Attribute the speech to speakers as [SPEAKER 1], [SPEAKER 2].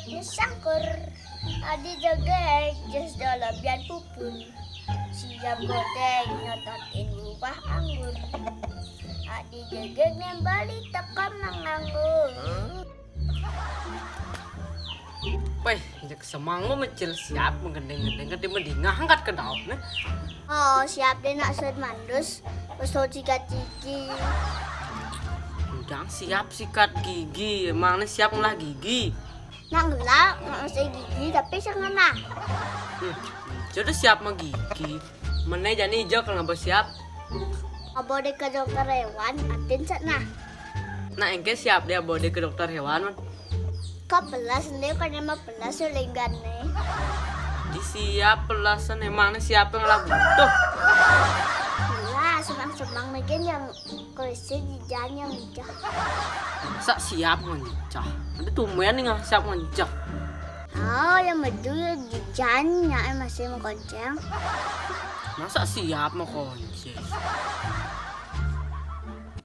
[SPEAKER 1] Sangkur adi jegek jas dalam bian pupun siap goteng nyototin buah anggur adi jegek nembali tekam manganggur.
[SPEAKER 2] Weh, jak semango mecil siap menggendeng-gendeng ke mending ngangkat ke daun nih.
[SPEAKER 1] Oh siap deh nak set mandus peso cika-ciki.
[SPEAKER 2] Udang siap sikat gigi, emangnya siap ngolah gigi.
[SPEAKER 1] Nak ngelak nak usah gigi tapi sengena.
[SPEAKER 2] Jadi siap mah gigi. Mana jadi hijau kalau nggak siap.
[SPEAKER 1] Abode ke dokter hewan atin sana.
[SPEAKER 2] Nah engke siap dia bawa dia ke dokter hewan man.
[SPEAKER 1] Kau pelas nih kan emang pelas sulingan nih.
[SPEAKER 2] Di siap pelasan emangnya siap yang lah butuh.
[SPEAKER 1] Lah semang-semang mungkin yang kulisi di jalan yang hijau.
[SPEAKER 2] Masa siap ngancah? Ada tumben nih nggak siap ngancah.
[SPEAKER 1] Oh yang betul di jalannya masih mau konceng.
[SPEAKER 2] Masa siap mau kunci?